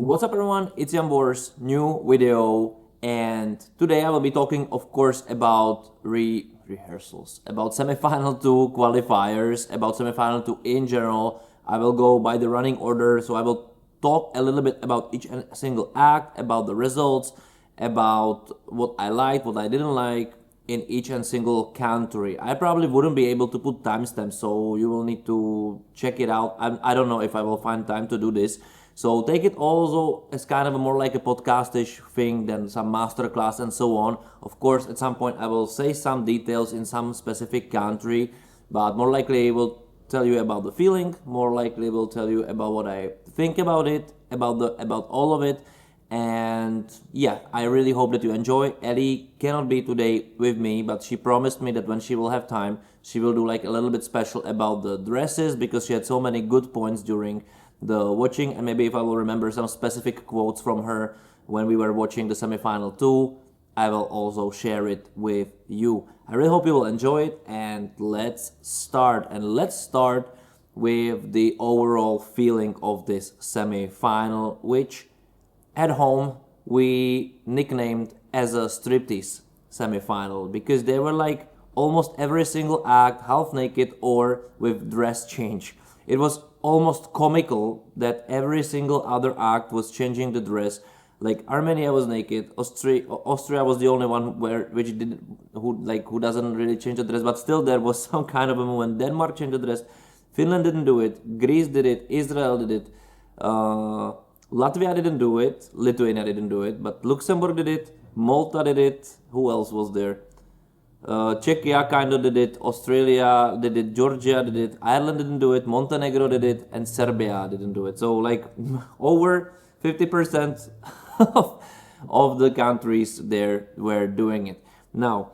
What's up everyone, it's Jan Bors, new video, and today I will be talking of course about rehearsals, about semifinal 2 qualifiers, about semifinal 2 in general. I will go by the running order, so I will talk a little bit about each and single act, about the results, about what I liked, what I didn't like in each and single country. I probably wouldn't be able to put timestamps, so you will need to check it out. I don't know if I will find time to do this. So take it also as kind of a more like a podcast-ish thing than some masterclass and so on. Of course, at some point I will say some details in some specific country, but more likely I will tell you about the feeling, more likely will tell you about what I think about it, about all of it. And yeah, I really hope that you enjoy. Ellie cannot be today with me, but she promised me that when she will have time, she will do like a little bit special about the dresses, because she had so many good points during the watching, and maybe if I will remember some specific quotes from her when we were watching the semifinal 2, I will also share it with you. I really hope you will enjoy it, and let's start. And let's start with the overall feeling of this semifinal, which at home we nicknamed as a striptease semifinal, because they were like almost every single act half naked or with dress change. It was almost comical that every single other act was changing the dress. Like Armenia was naked, Austria was the only one who doesn't really change the dress, but still there was some kind of a movement. Denmark changed the dress, Finland didn't do it, Greece did it, Israel did it, Latvia didn't do it, Lithuania didn't do it, but Luxembourg did it, Malta did it, who else was there? Czechia kind of did it, Australia did it, Georgia did it, Ireland didn't do it, Montenegro did it, and Serbia didn't do it. So like over 50% of the countries there were doing it. Now,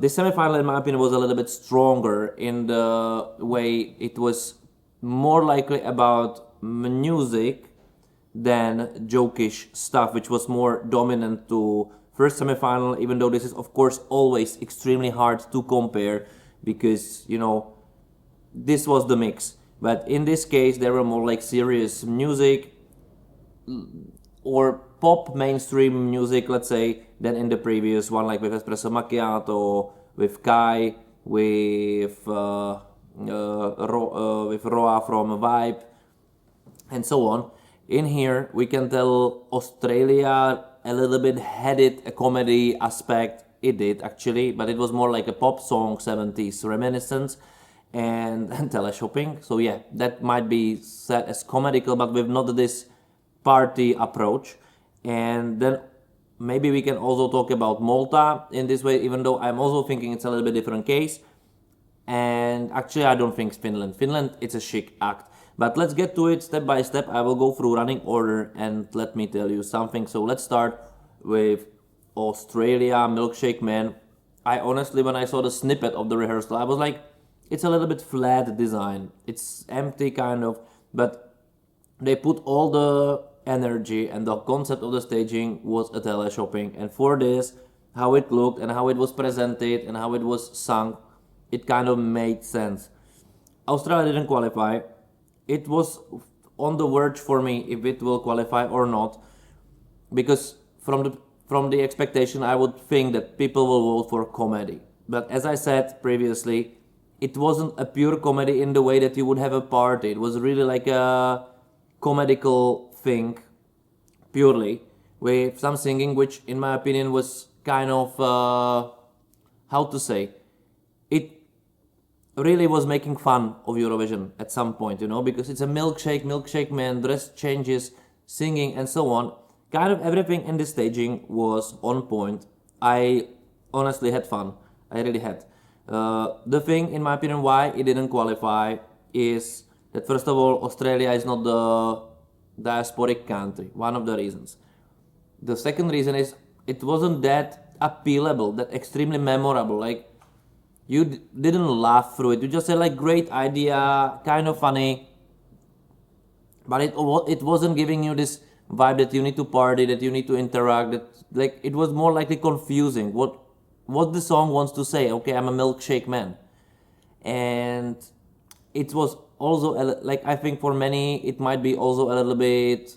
this semifinal in my opinion was a little bit stronger in the way it was more likely about music than jokish stuff, which was more dominant to first semifinal, even though this is of course always extremely hard to compare because, you know, this was the mix. But in this case, there were more like serious music or pop mainstream music, let's say, than in the previous one, like with Espresso Macchiato, with Kai, with Roa from Vibe, and so on. In here, we can tell Australia a little bit had a comedy aspect. It did actually, but it was more like a pop song, 70s reminiscence and teleshopping. So yeah, that might be set as comedical, but with not this party approach. And then maybe we can also talk about Malta in this way, even though I'm also thinking it's a little bit different case. And actually, I don't think Finland. Finland, it's a chic act. But let's get to it step by step. I will go through running order and let me tell you something. So let's start with Australia, Milkshake Man. I honestly, when I saw the snippet of the rehearsal, I was like, it's a little bit flat design. It's empty kind of, but they put all the energy, and the concept of the staging was a teleshopping. And for this, how it looked and how it was presented and how it was sung, it kind of made sense. Australia didn't qualify. It was on the verge for me if it will qualify or not, because from the expectation I would think that people will vote for comedy. But as I said previously, it wasn't a pure comedy in the way that you would have a party. It was really like a comedical thing, purely, with some singing, which in my opinion was kind of, how to say, it really was making fun of Eurovision at some point, you know, because it's a milkshake man, dress changes, singing and so on. Kind of everything in the staging was on point. I honestly had fun. I really had. The thing, in my opinion, why it didn't qualify is that first of all, Australia is not the diasporic country. One of the reasons. The second reason is it wasn't that appealable, that extremely memorable. Like, you didn't laugh through it. You just said like, great idea, kind of funny, but it wasn't giving you this vibe that you need to party, that you need to interact. That like it was more likely confusing. What the song wants to say? Okay, I'm a milkshake man, and it was also like, I think for many it might be also a little bit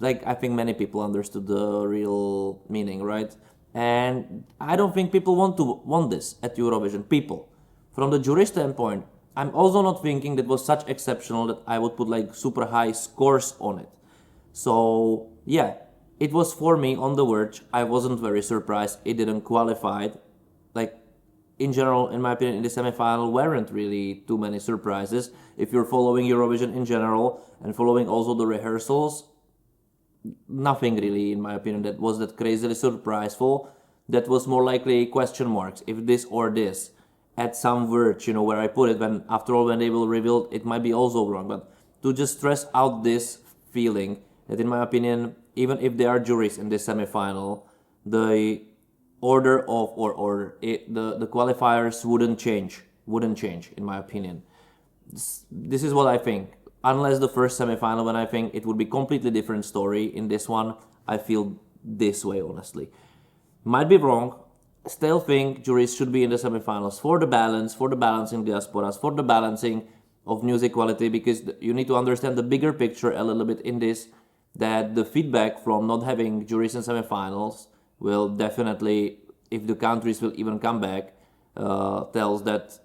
like I think many people understood the real meaning, right? And I don't think people want this at Eurovision. People, from the jury standpoint, I'm also not thinking that was such exceptional that I would put like super high scores on it. So yeah, it was for me on the verge. I wasn't very surprised it didn't qualify. Like in general, in my opinion, in the semifinal weren't really too many surprises. If you're following Eurovision in general and following also the rehearsals, nothing really, in my opinion, that was that crazily surpriseful. That was more likely question marks, if this or this, at some verge, where I put it. When after all, when they will reveal, it might be also wrong. But to just stress out this feeling that, in my opinion, even if there are juries in this semifinal, the order of the qualifiers wouldn't change, in my opinion. This is what I think. Unless the first semifinal, when I think it would be completely different story. In this one, I feel this way, honestly. Might be wrong. Still think juries should be in the semifinals for the balance, for the balancing diasporas, for the balancing of music quality, because you need to understand the bigger picture a little bit in this, that the feedback from not having juries in semifinals will definitely, if the countries will even come back, tells that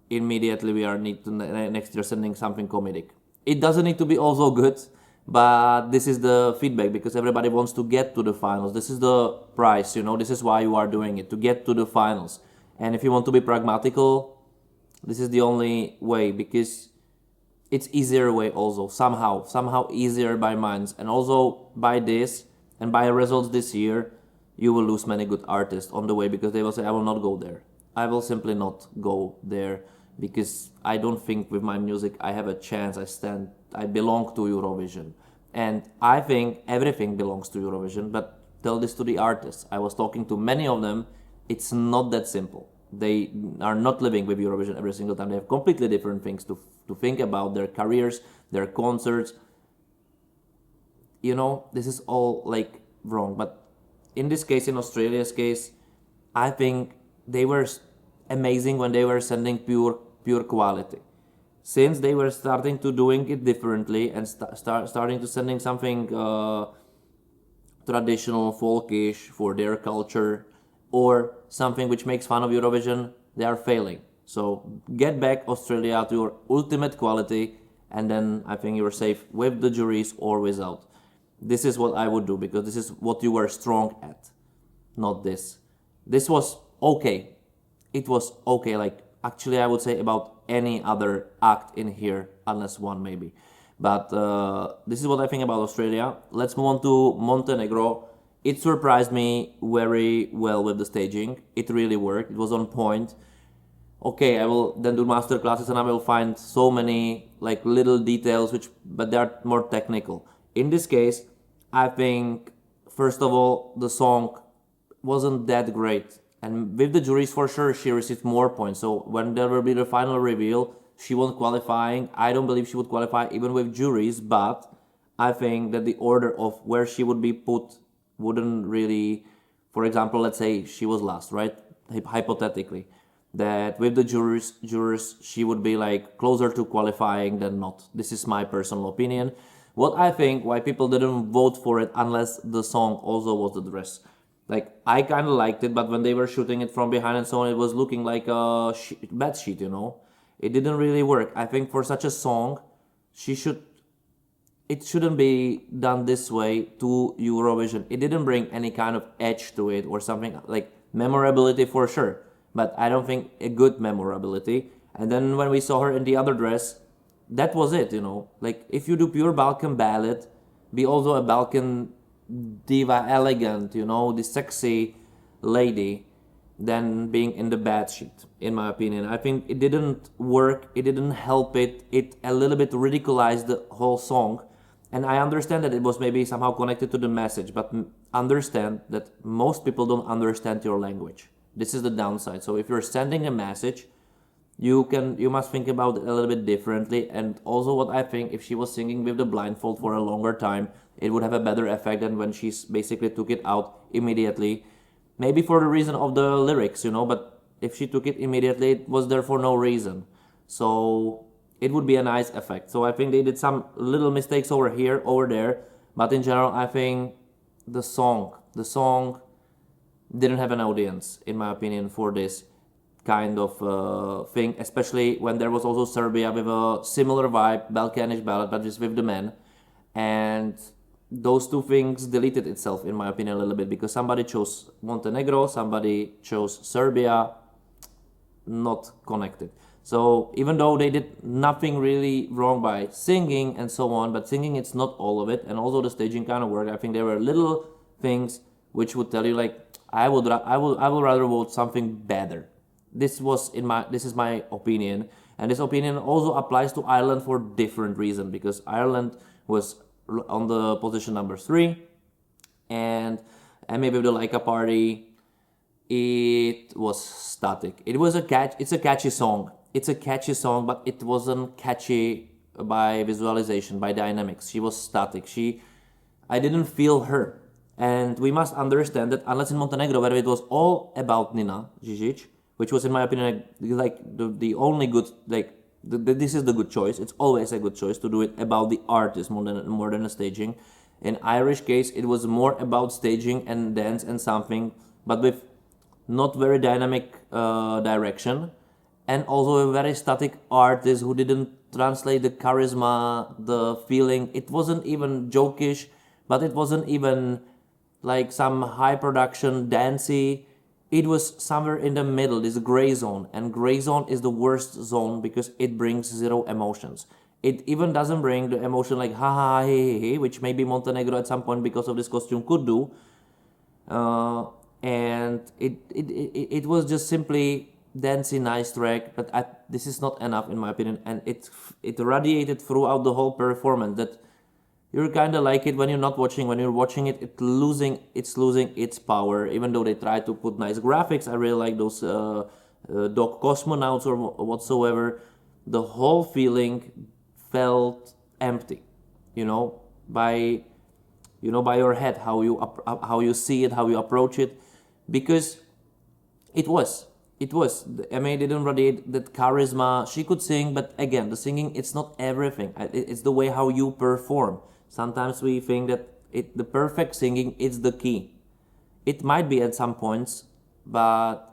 immediately we are need to next year sending something comedic. It doesn't need to be also good, but this is the feedback, because everybody wants to get to the finals. This is the prize, this is why you are doing it, to get to the finals. And if you want to be pragmatical, this is the only way, because it's easier way also, somehow easier by minds. And also by this and by results this year, you will lose many good artists on the way, because they will say, I will not go there. I will simply not go there, because I don't think with my music I have a chance. I belong to Eurovision. And I think everything belongs to Eurovision, but tell this to the artists. I was talking to many of them. It's not that simple. They are not living with Eurovision every single time. They have completely different things to think about, their careers, their concerts. This is all like wrong. But in this case, in Australia's case, I think they were amazing when they were sending pure quality. Since they were starting to doing it differently and starting to sending something traditional, folkish for their culture, or something which makes fun of Eurovision, they are failing. So get back, Australia, to your ultimate quality, and then I think you're safe with the juries or without. This is what I would do, because this is what you were strong at, not this. This was okay. It was okay, like actually I would say about any other act in here, unless one maybe. But this is what I think about Australia. Let's move on to Montenegro. It surprised me very well with the staging. It really worked. It was on point. Okay, I will then do master classes and I will find so many like little details but they are more technical. In this case, I think first of all the song wasn't that great. And with the juries, for sure, she received more points. So when there will be the final reveal, she won't qualifying. I don't believe she would qualify even with juries, but I think that the order of where she would be put wouldn't really, for example, let's say she was last, right? Hypothetically, that with the jurors, she would be like closer to qualifying than not. This is my personal opinion. What I think, why people didn't vote for it unless the song also was the dress. Like, I kind of liked it, but when they were shooting it from behind and so on, it was looking like a bad sheet, It didn't really work. I think for such a song, it shouldn't be done this way to Eurovision. It didn't bring any kind of edge to it or something, like memorability for sure, but I don't think a good memorability. And then when we saw her in the other dress, that was it, Like, if you do pure Balkan ballad, be also a Balkan diva elegant, the sexy lady, than being in the bad sheet, in my opinion. I think it didn't work, it didn't help it a little bit ridiculized the whole song. And I understand that it was maybe somehow connected to the message, but understand that most people don't understand your language. This is the downside. So if you're sending a message, you must think about it a little bit differently. And also what I think, if she was singing with the blindfold for a longer time, it would have a better effect than when she basically took it out immediately. Maybe for the reason of the lyrics, but if she took it immediately, it was there for no reason. So it would be a nice effect. So I think they did some little mistakes over here, over there, But in general, I think the song didn't have an audience, in my opinion, for this kind of thing, especially when there was also Serbia with a similar vibe, Balkanish ballad, but just with the men. And those two things deleted itself, in my opinion, a little bit, because somebody chose Montenegro, somebody chose Serbia, not connected. So even though they did nothing really wrong by singing and so on, but singing it's not all of it, and also the staging kind of work, I think there were little things which would tell you like I would rather vote something better. This is my opinion, and this opinion also applies to Ireland for different reason, because Ireland was on the position number 3, and maybe with the Laika party, it was static. It's a catchy song. It's a catchy song, but it wasn't catchy by visualization, by dynamics. She was static. I didn't feel her. And we must understand that unless in Montenegro, where it was all about Nina Žižić, which was in my opinion like the only good, like this is the good choice. It's always a good choice to do it about the artist more than a staging. In Irish case, it was more about staging and dance and something, but with not very dynamic direction, and also a very static artist who didn't translate the charisma, the feeling. It wasn't even jokish, but it wasn't even like some high production dancey. It was somewhere in the middle, this gray zone, and gray zone is the worst zone because it brings zero emotions. It even doesn't bring the emotion like ha ha hey, which maybe Montenegro at some point because of this costume could do. And it was just simply dancing, nice track, but this is not enough in my opinion, and it radiated throughout the whole performance that you're kind of like it when you're not watching. When you're watching it, it's losing its power. Even though they try to put nice graphics, I really like those dog cosmonauts or whatsoever. The whole feeling felt empty, by your head, how you see it, how you approach it, because it was. Emma didn't radiate that charisma. She could sing, but again, the singing, it's not everything. It's the way how you perform. Sometimes we think that the perfect singing is the key. It might be at some points, but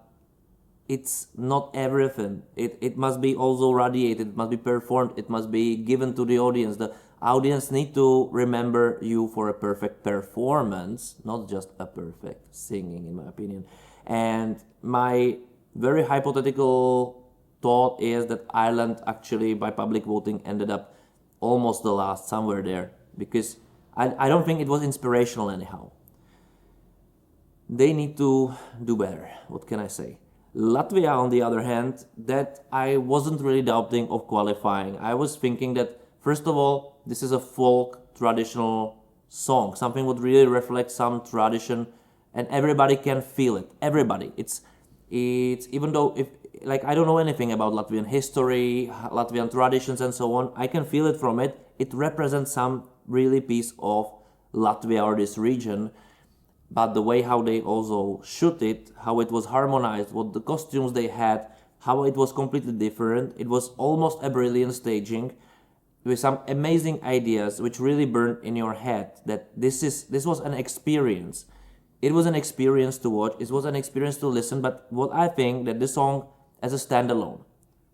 it's not everything. It must be also radiated, it must be performed, it must be given to the audience. The audience need to remember you for a perfect performance, not just a perfect singing, in my opinion. And my very hypothetical thought is that Ireland actually, by public voting, ended up almost the last, somewhere there, because I don't think it was inspirational anyhow. They need to do better. What can I say? Latvia, on the other hand, that I wasn't really doubting of qualifying. I was thinking that, first of all, this is a folk traditional song. Something would really reflect some tradition, and everybody can feel it. Everybody. It's even though I don't know anything about Latvian history, Latvian traditions, and so on, I can feel it from it. It represents some really piece of Latvia or this region. But the way how they also shoot it, how it was harmonized, what the costumes they had, how it was completely different. It was almost a brilliant staging with some amazing ideas which really burned in your head that this was an experience. It was an experience to watch, it was an experience to listen, but what I think that this song as a standalone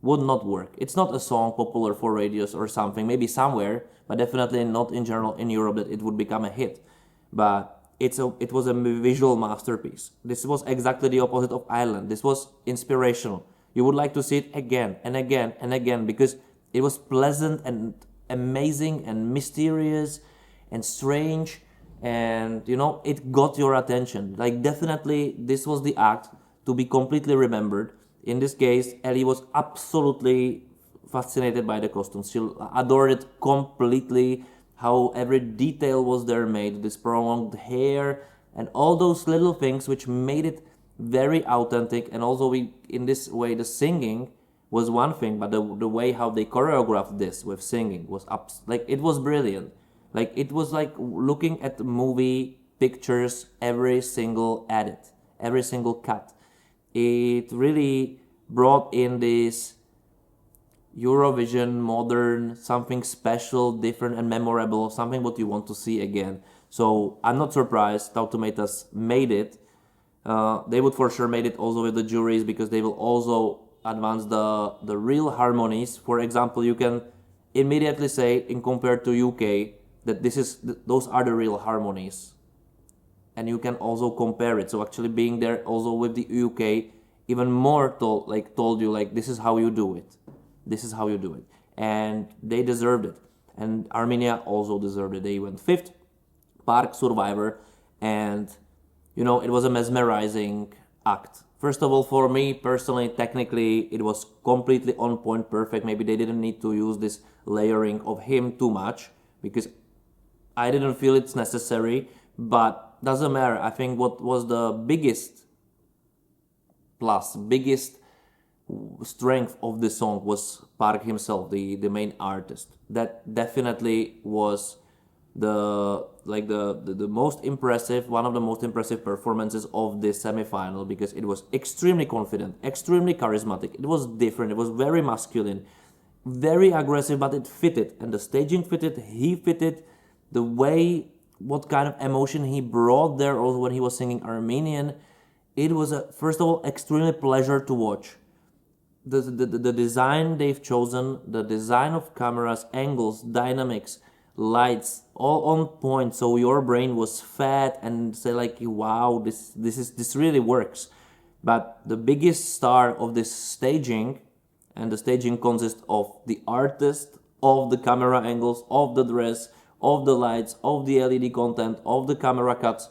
would not work. It's not a song popular for radios or something, maybe somewhere, but definitely not in general in Europe that it would become a hit. But it was a visual masterpiece. This was exactly the opposite of Ireland. This was inspirational. You would like to see it again and again and again because it was pleasant and amazing and mysterious and strange, and it got your attention. Like, definitely this was the act to be completely remembered. In this case, Ellie was absolutely fascinated by the costumes. She adored it completely, how every detail was there made, this prolonged hair and all those little things which made it very authentic. And also in this way, the singing was one thing, but the way how they choreographed this with singing was it was brilliant. Like, it was like looking at the movie pictures, every single edit, every single cut. It really brought in this Eurovision, modern, something special, different and memorable, something what you want to see again. So I'm not surprised Tau Tomatoes made it. They would for sure made it also with the juries, because they will also advance the real harmonies. For example, you can immediately say, in compared to UK, that those are the real harmonies, and you can also compare it. So actually being there also with the UK even more told you like, this is how you do it, this is how you do it, and they deserved it. And Armenia also deserved it. They went 5th, Park Survivor, and you know, it was a mesmerizing act. First of all, for me personally, technically, it was completely on point, perfect. Maybe they didn't need to use this layering of him too much, because I didn't feel it's necessary, but doesn't matter. I think what was the biggest plus, biggest strength of the song was Park himself, the main artist. That definitely was the most impressive, one of the most impressive performances of this semi-final, because it was extremely confident, extremely charismatic. It was different. It was very masculine, very aggressive, but it fitted, and the staging fitted. He fitted the way, what kind of emotion he brought there. Also, when he was singing Armenian, it was first of all extremely pleasure to watch. The design they've chosen, the design of cameras, angles, dynamics, lights, all on point. So your brain was fed and say like, wow, this really works. But the biggest star of this staging, and the staging consists of the artist, of the camera angles, of the dress, of the lights, of the LED content, of the camera cuts,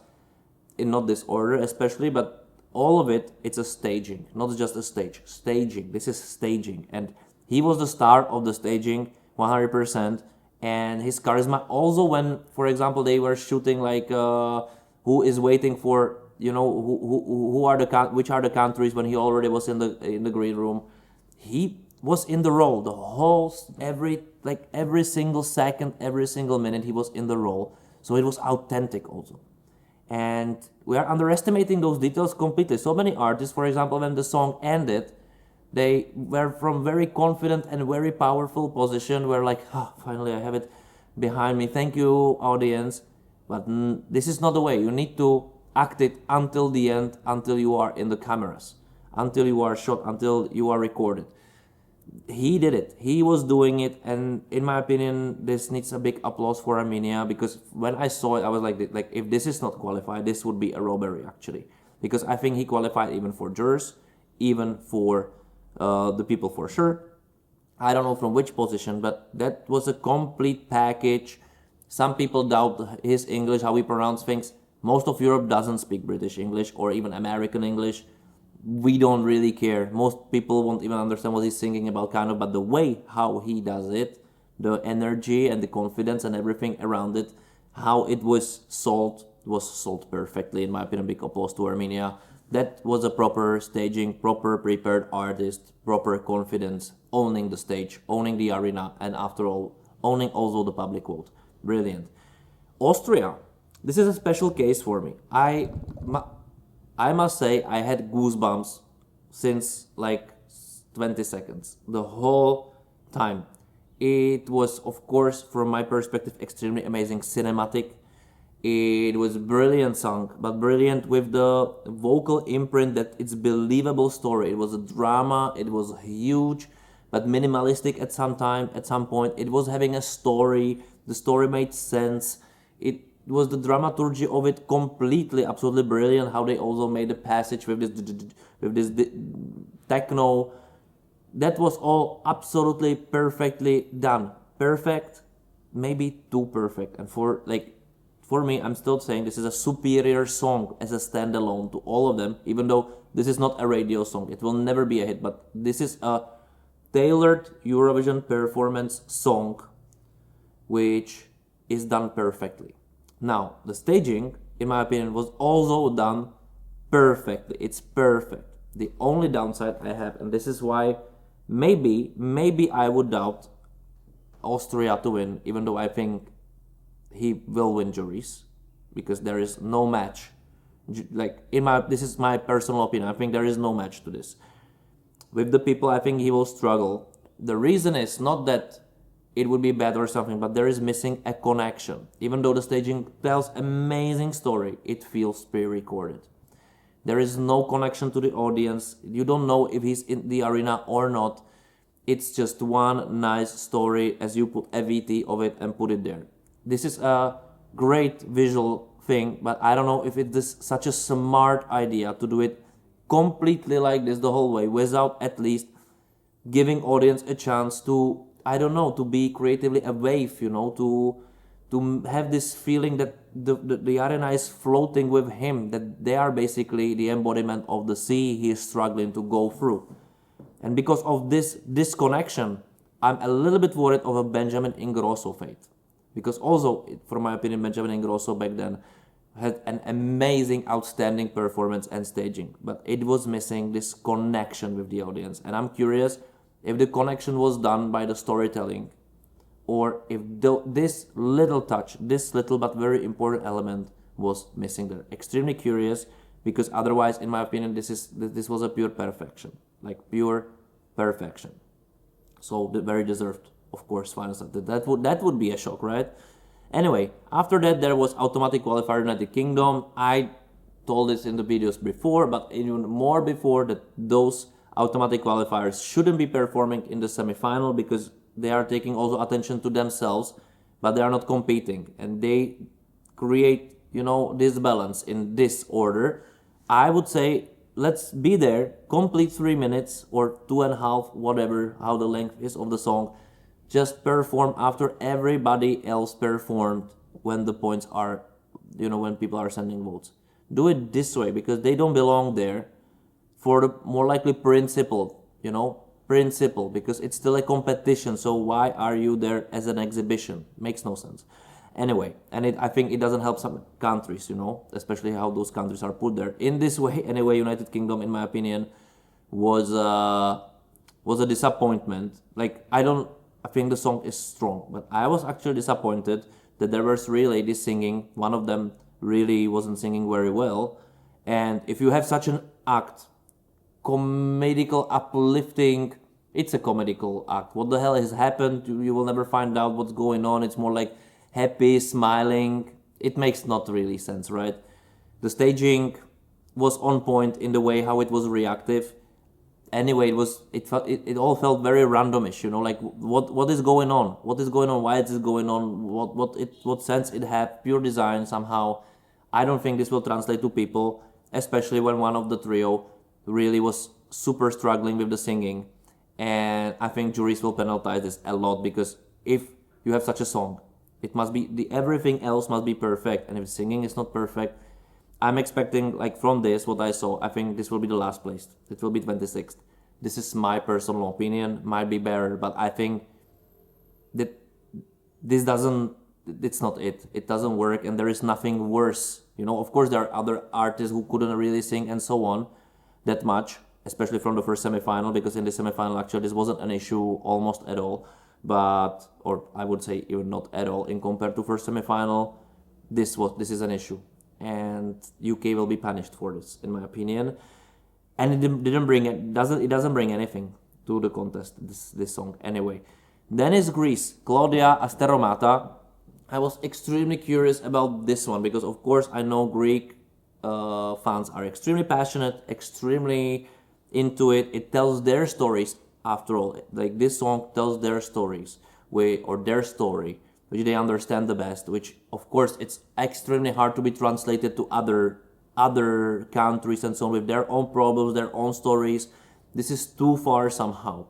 in not this order especially, but all of it, it's a staging, not just a stage. Staging, this is staging. And he was the star of the staging, 100%. And his charisma also, when, for example, they were shooting like who is waiting for, you know, which are the countries, when he already was in the green room, he was in the role the whole, every single second, every single minute he was in the role. So it was authentic also. And we are underestimating those details completely. So many artists, for example, when the song ended, they were from very confident and very powerful position, were like, oh, finally I have it behind me, thank you audience. But this is not the way. You need to act it until the end, until you are in the cameras, until you are shot, until you are recorded. He did it. He was doing it, and in my opinion, this needs a big applause for Armenia, because when I saw it, I was like, if this is not qualified, this would be a robbery actually, because I think he qualified even for jurors, even for the people for sure. I don't know from which position, but that was a complete package. Some people doubt his English, how he pronounced things. Most of Europe doesn't speak British English or even American English. We don't really care. Most people won't even understand what he's singing about, kind of, but the way how he does it, the energy and the confidence and everything around it, how it was sold perfectly, in my opinion. Big applause to Armenia. That was a proper staging, proper prepared artist, proper confidence, owning the stage, owning the arena, and after all, owning also the public vote. Brilliant. Austria. This is a special case for me. I must say I had goosebumps since like 20 seconds, the whole time. It was, of course, from my perspective, extremely amazing, cinematic. It was brilliant song, but brilliant with the vocal imprint that it's believable story. It was a drama, it was huge, but minimalistic at some point. It was having a story, the story made sense. It was the dramaturgy of it completely, absolutely brilliant. How they also made the passage with this techno. That was all absolutely perfectly done. Perfect, maybe too perfect. And for me, I'm still saying this is a superior song as a standalone to all of them, even though this is not a radio song. It will never be a hit, but this is a tailored Eurovision performance song which is done perfectly. Now, the staging, in my opinion, was also done perfectly. It's perfect. The only downside I have, and this is why maybe I would doubt Austria to win, even though I think he will win juries, because there is no match. This is my personal opinion. I think there is no match to this. With the people, I think he will struggle. the reason is not that it would be bad or something, but there is missing a connection. Even though the staging tells amazing story, it feels pre-recorded. There is no connection to the audience. You don't know if he's in the arena or not. It's just one nice story as you put a VT of it and put it there. This is a great visual thing, but I don't know if it is such a smart idea to do it completely like this the whole way without at least giving audience a chance to, I don't know, to be creatively a wave, to have this feeling that the arena is floating with him, that they are basically the embodiment of the sea he is struggling to go through. And because of this disconnection, I'm a little bit worried of a Benjamin Ingrosso fate. Because also, from my opinion, Benjamin Ingrosso back then had an amazing, outstanding performance and staging. But it was missing this connection with the audience. And I'm curious if the connection was done by the storytelling, or if this little touch, this little but very important element was missing there. Extremely curious, because otherwise, in my opinion, this was a pure perfection. Like pure perfection. So very deserved, of course, final set. That would be a shock, right? Anyway, after that there was automatic qualifier United Kingdom. I told this in the videos before, but even more before, that those automatic qualifiers shouldn't be performing in the semi-final because they are taking also attention to themselves, but they are not competing, and they create, this balance in this order. I would say let's be there, complete 3 minutes or 2.5, whatever, how the length is of the song. Just perform after everybody else performed when the points are, when people are sending votes. Do it this way, because they don't belong there for the more likely principle, because it's still a competition. So why are you there as an exhibition? Makes no sense. Anyway, and I think it doesn't help some countries, especially how those countries are put there. In this way, anyway, United Kingdom, in my opinion, was a disappointment. Like, I think the song is strong, but I was actually disappointed that there were 3 ladies singing. One of them really wasn't singing very well. And if you have such an act, comedical, uplifting, it's a comedical act. What the hell has happened? You will never find out what's going on. It's more like happy, smiling. It makes not really sense, right? The staging was on point in the way how it was reactive. Anyway, it all felt very randomish, like what is going on? What is going on? Why is it going on? What sense it had? Pure design somehow. I don't think this will translate to people, especially when one of the trio really was super struggling with the singing. And I think juries will penalize this a lot, because if you have such a song, it must be, everything else must be perfect, and if singing is not perfect, I'm expecting, like, from this, what I saw, I think this will be the last place. It will be 26th. This is my personal opinion, might be better, but I think that it's not it. It doesn't work, and there is nothing worse. Of course, there are other artists who couldn't really sing and so on that much, especially from the first semifinal, because in the semifinal, actually, this wasn't an issue almost at all. But, or I would say even not at all, in compared to first semifinal, this is an issue. And UK will be punished for this, in my opinion. And it doesn't bring anything to the contest, this song, anyway. Then is Greece, Claudia Asteromata. I was extremely curious about this one, because of course I know Greek fans are extremely passionate, extremely into it. It tells their stories, after all. Like, this song tells their stories, or their story, which they understand the best, which of course it's extremely hard to be translated to other countries and so on, with their own problems, their own stories. This is too far somehow.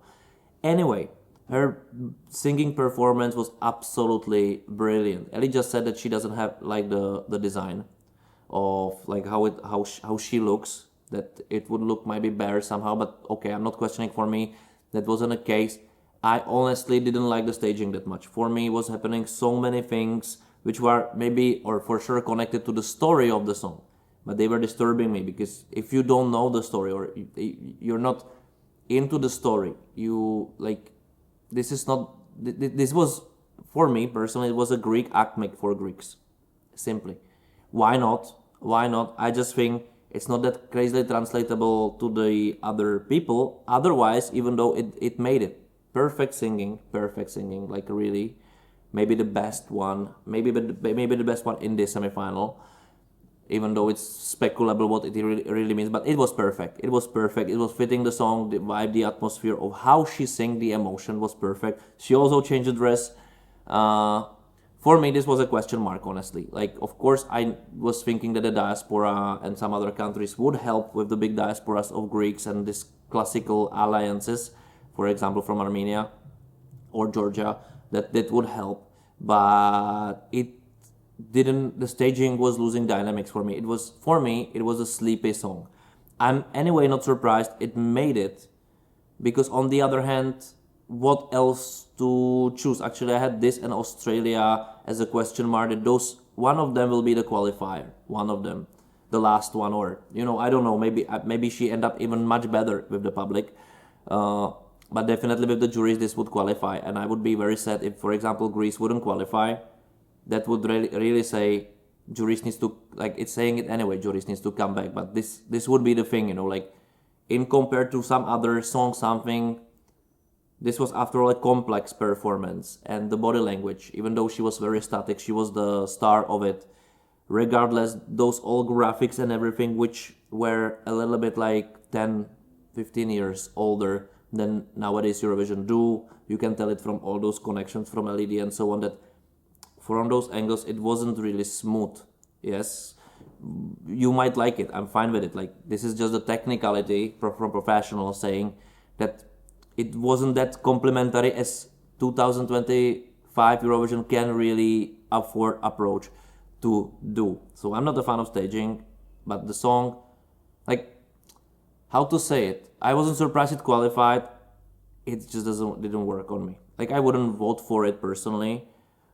Anyway, her singing performance was absolutely brilliant. Ellie just said that she doesn't have like the design of like how she looks, that it would look maybe better somehow, but okay, I'm not questioning. For me, that wasn't the case. I honestly didn't like the staging that much. For me, it was happening so many things which were maybe or for sure connected to the story of the song, but they were disturbing me, because if you don't know the story, or you're not into the story, this was, for me personally, it was a Greek act made for Greeks. Simply. Why not? I just think it's not that crazily translatable to the other people. Otherwise, even though it made it, perfect singing, like really, maybe the best one, maybe the best one in this semifinal. Even though it's speculable what it really means, but it was perfect. It was perfect. It was fitting the song, the vibe, the atmosphere of how she sang. The emotion was perfect. She also changed the dress. For me, this was a question mark, honestly. Like, of course, I was thinking that the diaspora and some other countries would help with the big diasporas of Greeks and these classical alliances, for example, from Armenia or Georgia, that would help. But it didn't. The staging was losing dynamics for me. It was a sleepy song. I'm anyway not surprised it made it, because on the other hand, what else to choose? Actually, I had this and Australia as a question mark. That those one of them will be the qualifier. One of them, the last one, or I don't know. Maybe she end up even much better with the public. But definitely with the juries, this would qualify, and I would be very sad if, for example, Greece wouldn't qualify. That would really say juries needs to, like, it's saying it anyway, juries needs to come back. But this would be the thing, like, in compared to some other song, something, this was after all a complex performance, and the body language, even though she was very static, she was the star of it. Regardless, those all graphics and everything, which were a little bit like 10, 15 years older than nowadays Eurovision do, you can tell it from all those connections from LED and so on, that from those angles it wasn't really smooth. Yes, you might like it, I'm fine with it. Like, this is just the technicality from professionals saying that it wasn't that complimentary as 2025 Eurovision can really afford approach to do. So I'm not a fan of staging, but the song, like, how to say it, I wasn't surprised it qualified. It just didn't work on me. Like, I wouldn't vote for it personally,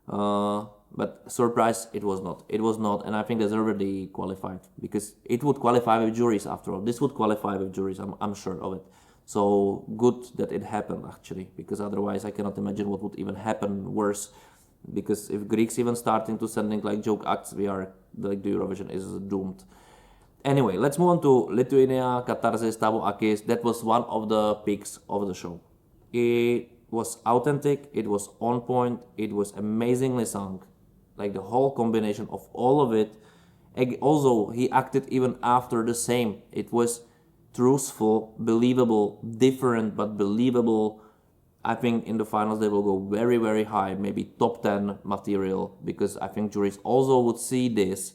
but surprised it was not. It was not, and I think deservedly qualified, because it would qualify with juries after all. This would qualify with juries, I'm sure of it. So good that it happened, actually, because otherwise I cannot imagine what would even happen worse. Because if Greeks even starting to sending like joke acts, the Eurovision is doomed. Anyway, let's move on to Lithuania, Katarsis, Tavo Akis. That was one of the picks of the show. It was authentic, it was on point, it was amazingly sung. Like, the whole combination of all of it. Also, he acted even after the same. It was truthful, believable, different but believable. I think in the finals they will go very, very high, maybe top 10 material, because I think juries also would see this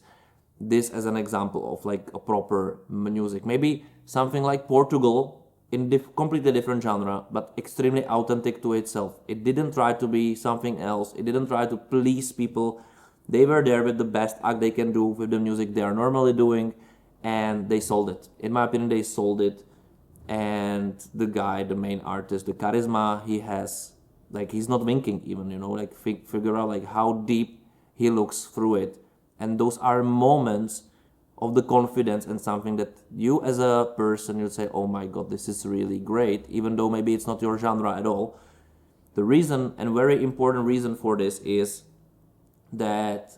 as an example of like a proper music. Maybe something like Portugal in completely different genre, but extremely authentic to itself. It didn't try to be something else. It didn't try to please people. They were there with the best act they can do with the music they are normally doing, and they sold it. In my opinion, they sold it. And the guy, the main artist, the charisma he has, like, he's not winking even, like, figure out like how deep he looks through it. And those are moments of the confidence, and something that you as a person, you'd say, oh my god, this is really great, even though maybe it's not your genre at all. The reason, and very important reason for this, is that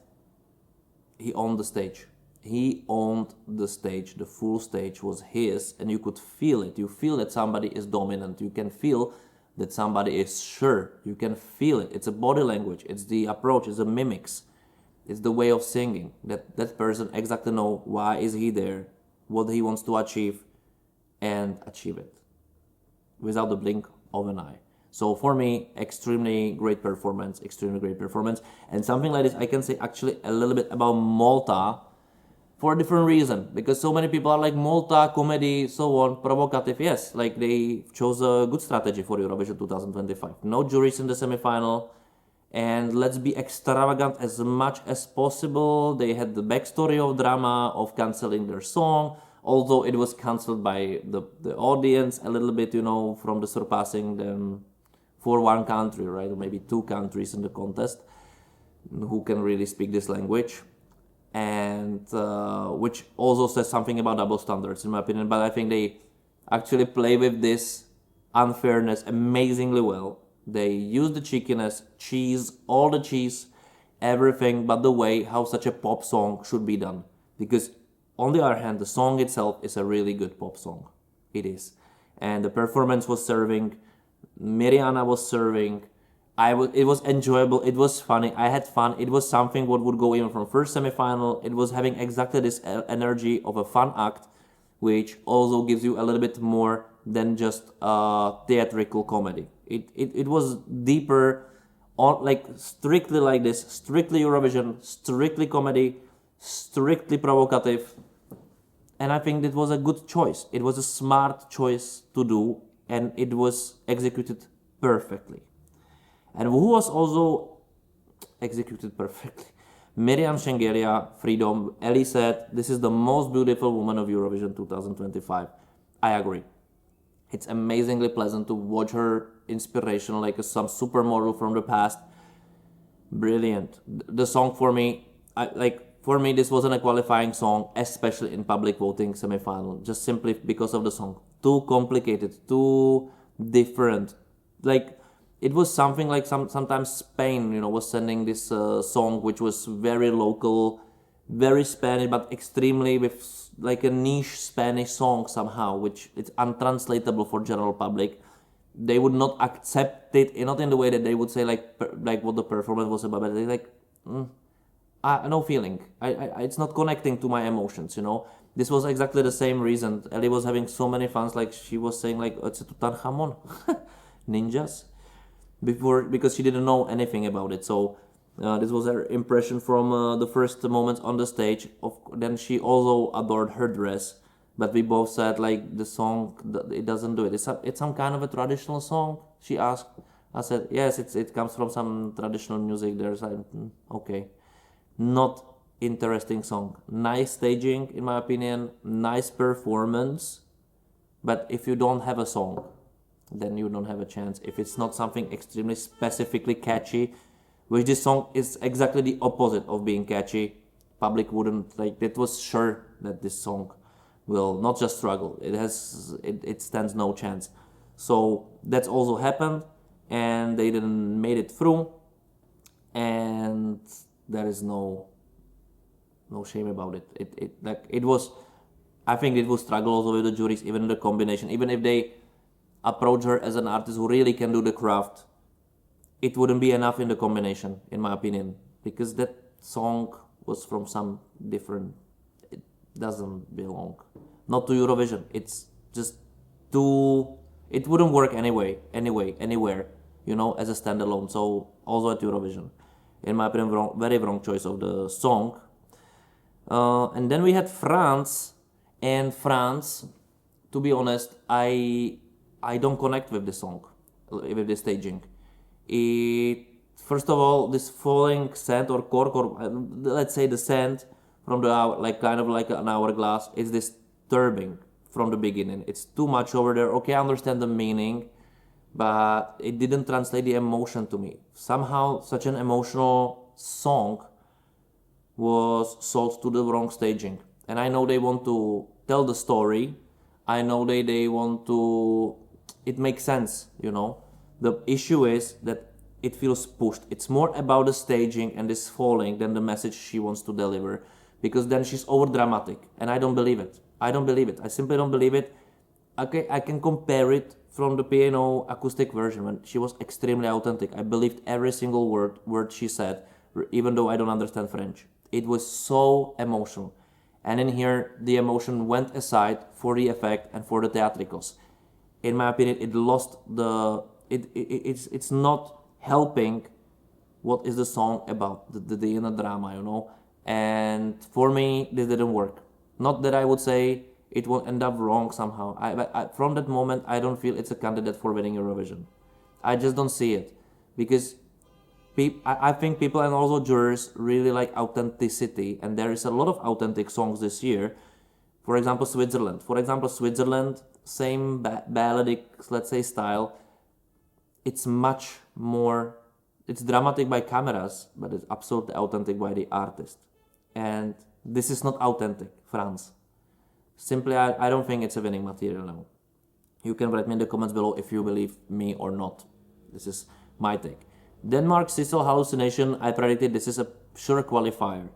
he owned the stage. He owned the stage. The full stage was his, and you could feel it. You feel that somebody is dominant. You can feel that somebody is sure. You can feel it. It's a body language. It's the approach. It's the mimics. It's the way of singing. That person exactly know why is he there, what he wants to achieve, and achieve it without the blink of an eye. So for me, extremely great performance. And something like this, I can say actually a little bit about Malta, for a different reason, because so many people are like, Malta, comedy, so on, provocative. Yes, like, they chose a good strategy for Eurovision 2025. No juries in the semifinal, and let's be extravagant as much as possible. They had the backstory of drama of canceling their song, although it was cancelled by the audience a little bit, from the surpassing them for one country, right, or maybe two countries in the contest who can really speak this language. And which also says something about double standards, in my opinion. But I think they actually play with this unfairness amazingly well. They use the cheekiness, all the cheese, everything, but the way how such a pop song should be done. Because on the other hand, the song itself is a really good pop song. It is. And the performance was serving Miriana was serving. It was enjoyable. It was funny. I had fun. It was something what would go even from first semifinal. It was having exactly this energy of a fun act, which also gives you a little bit more than just theatrical comedy. It was deeper, on like strictly like this, strictly Eurovision, strictly comedy, strictly provocative. And I think it was a good choice. It was a smart choice to do, and it was executed perfectly. And who was also executed perfectly? Miriam Shengeria, Freedom. Ellie said, "This is the most beautiful woman of Eurovision 2025." I agree. It's amazingly pleasant to watch her, inspirational, like some supermodel from the past. Brilliant. The song for me, for me, this wasn't a qualifying song, especially in public voting semifinal, just simply because of the song. Too complicated, too different. Like, it was something like sometimes Spain, was sending this song which was very local, very Spanish, but extremely with like a niche Spanish song somehow, which it's untranslatable for general public. They would not accept it, not in the way that they would say like what the performance was about, but they like, no feeling. It's not connecting to my emotions. This was exactly the same reason. Ellie was having so many fans, like she was saying like, it's a Tutankhamun, ninjas, because she didn't know anything about it. So this was her impression from the first moments on the stage. Then she also adored her dress, but we both said like the song, it doesn't do it. It's some kind of a traditional song, she asked. I said yes, it comes from some traditional music. There's okay, not interesting song. Nice staging in my opinion, nice performance, but if you don't have a song, then you don't have a chance. If it's not something extremely specifically catchy, which this song is exactly the opposite of being catchy, public wouldn't like. It was sure that this song will not just struggle. It stands no chance. So that's also happened, and they didn't made it through, and there is no shame about it. It was. I think it will struggle also with the juries, even in the combination, even if they approach her as an artist who really can do the craft, it wouldn't be enough in the combination, in my opinion, because that song was from some different. It doesn't belong, not to Eurovision. It's just too. It wouldn't work anywhere, as a standalone. So also at Eurovision, in my opinion, very wrong choice of the song. And then we had France, and France. To be honest, I don't connect with the song, with the staging. First of all, this falling sand or cork, or let's say the sand from the kind of like an hourglass, is disturbing from the beginning. It's too much over there. Okay, I understand the meaning, but it didn't translate the emotion to me. Somehow, such an emotional song was sold to the wrong staging. And I know they want to tell the story. I know they want to. It makes sense. The issue is that it feels pushed. It's more about the staging and this falling than the message she wants to deliver, because then she's over dramatic, and I don't believe it. I simply don't believe it. Okay, I can compare it from the piano acoustic version when she was extremely authentic. I believed every single word she said, even though I don't understand French. It was so emotional. And in here, the emotion went aside for the effect and for the theatricals. In my opinion, it lost the. It's not helping what is the song about, the inner drama, And for me, this didn't work. Not that I would say it will end up wrong somehow. From that moment, I don't feel it's a candidate for winning Eurovision. I just don't see it, because I think people and also jurors really like authenticity, and there is a lot of authentic songs this year. For example, Switzerland, same balladic, let's say, style. It's much more. It's dramatic by cameras, but it's absolutely authentic by the artist. And this is not authentic, France. Simply, I don't think it's a winning material now. You can write me in the comments below if you believe me or not. This is my take. Denmark, Sissel, Hallucination, I predicted this is a sure qualifier.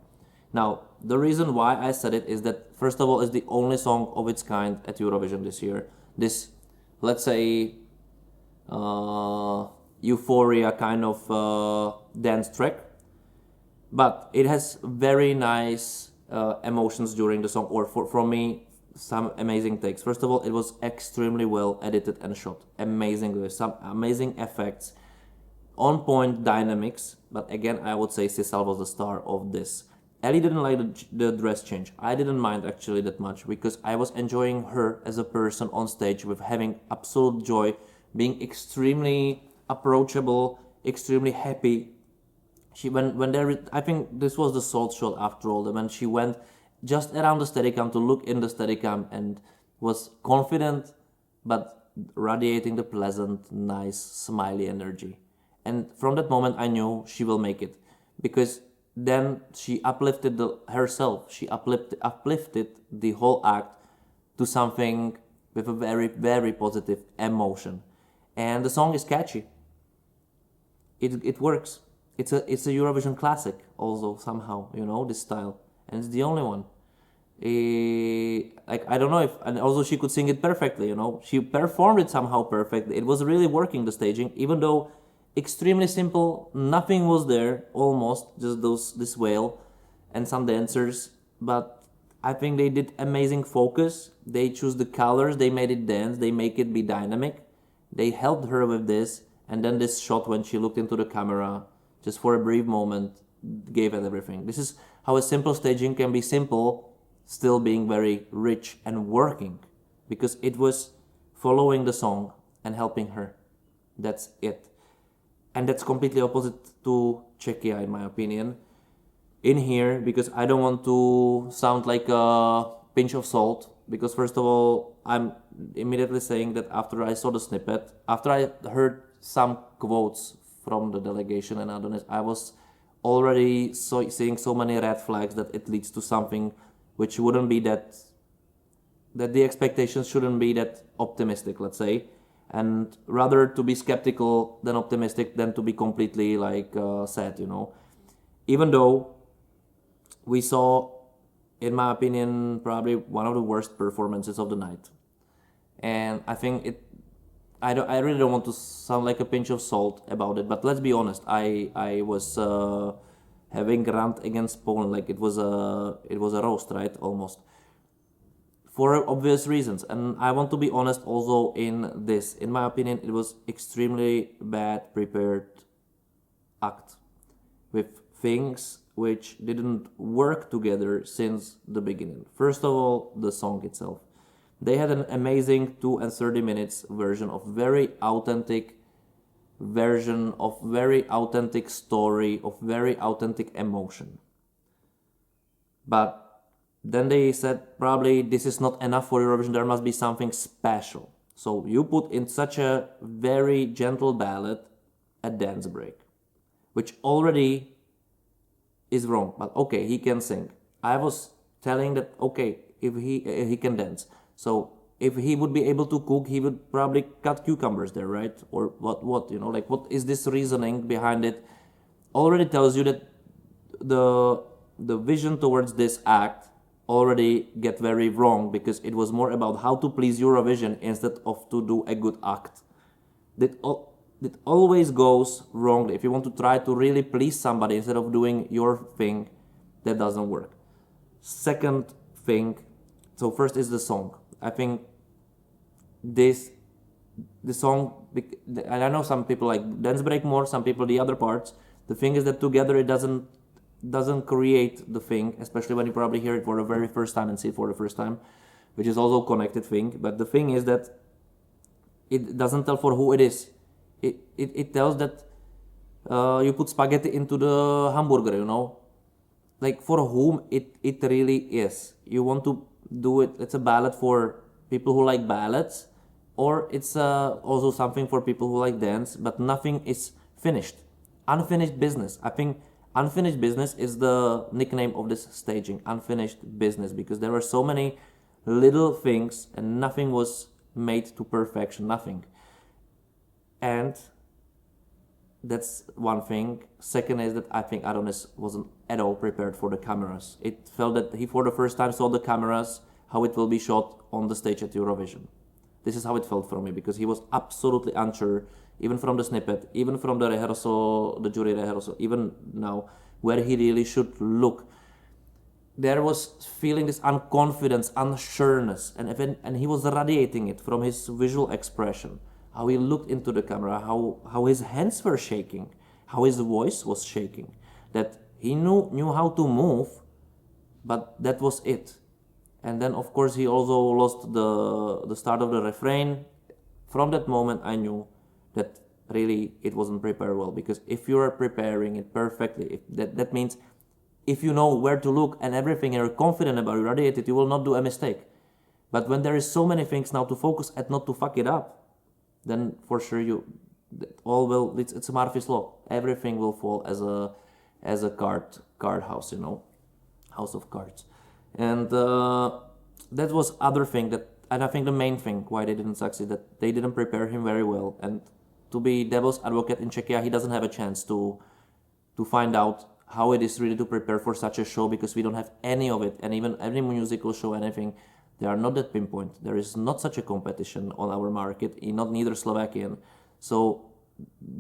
Now, the reason why I said it is that, first of all, it's the only song of its kind at Eurovision this year. This, let's say, euphoria kind of dance track, but it has very nice emotions during the song, or from me, some amazing takes. First of all, it was extremely well edited and shot, amazing, with some amazing effects, on point dynamics. But again, I would say Sisal was the star of this. Ellie didn't like the dress change. I didn't mind actually that much, because I was enjoying her as a person on stage, with having absolute joy, being extremely approachable, extremely happy. She when there, I think this was the salt shot after all, when she went just around the Steadicam to look in the Steadicam and was confident, but radiating the pleasant, nice, smiley energy. And from that moment, I knew she will make it, because then she uplifted herself. She uplifted the whole act to something with a very, very positive emotion. And the song is catchy. It works. It's a Eurovision classic also somehow, this style. And it's the only one. Like, I don't know if, and also she could sing it perfectly, She performed it somehow perfectly. It was really working, the staging, even though extremely simple, nothing was there, almost, just this wail and some dancers. But I think they did amazing focus. They choose the colors, they made it dance, they make it be dynamic. They helped her with this, and then this shot when she looked into the camera, just for a brief moment, gave it everything. This is how a simple staging can be simple, still being very rich and working, because it was following the song and helping her. That's it. And that's completely opposite to Czechia, in my opinion. In here, because I don't want to sound like a pinch of salt, because first of all, I'm immediately saying that after I saw the snippet, after I heard some quotes from the delegation and Adonis, I was already seeing so many red flags that it leads to something which wouldn't be that the expectations shouldn't be that optimistic, let's say, and rather to be skeptical than optimistic, than to be completely sad, Even though we saw, in my opinion, probably one of the worst performances of the night, and I think I really don't want to sound like a pinch of salt about it, but let's be honest. I was having rant against Poland like it was a roast, right? Almost, for obvious reasons. And I want to be honest also in this. In my opinion, it was extremely bad prepared act, with things which didn't work together since the beginning. First of all, the song itself. They had an amazing 2 and 30 minutes version of very authentic story, of very authentic emotion. But then they said, probably this is not enough for Eurovision, there must be something special. So you put in such a very gentle ballad a dance break, which already is wrong. But okay, he can sing. I was telling that, okay, if he can dance. So if he would be able to cook, he would probably cut cucumbers there, right? Or what, what is this reasoning behind it? Already tells you that the vision towards this act already get very wrong, because it was more about how to please Eurovision instead of to do a good act. It always goes wrongly. If you want to try to really please somebody instead of doing your thing, that doesn't work. Second thing, so first is the song. I think the song, and I know some people like dance break more, some people the other parts. The thing is that together it doesn't create the thing, especially when you probably hear it for the very first time and see it for the first time, which is also a connected thing. But the thing is that it doesn't tell for who it is. It tells that you put spaghetti into the hamburger, like for whom it really is. You want to do it, it's a ballad for people who like ballads, or it's also something for people who like dance, but nothing is finished. Unfinished business. I think unfinished business is the nickname of this staging. Unfinished business, because there were so many little things and nothing was made to perfection, nothing. And that's one thing. Second is that I think Adonis wasn't at all prepared for the cameras. It felt that he for the first time saw the cameras, how it will be shot on the stage at Eurovision. This is how it felt for me, because he was absolutely unsure, even from the snippet, even from the rehearsal, the jury rehearsal, even now, where he really should look. There was feeling this unconfidence, unsureness, and he was radiating it from his visual expression, how he looked into the camera, how his hands were shaking, how his voice was shaking, that he knew how to move, but that was it. And then of course he also lost the start of the refrain. From that moment I knew that really it wasn't prepared well, because if you are preparing it perfectly, that means if you know where to look and everything and you're confident about it, radiated, you will not do a mistake. But when there is so many things now to focus and not to fuck it up, then for sure it's a Murphy's law. Everything will fall as a card house, house of cards. And that was other thing and I think the main thing why they didn't succeed, that they didn't prepare him very well. And to be devil's advocate in Czechia, he doesn't have a chance to find out how it is really to prepare for such a show, because we don't have any of it. And even any musical show, anything, they are not that pinpoint. There is not such a competition on our market, neither Slovakian. So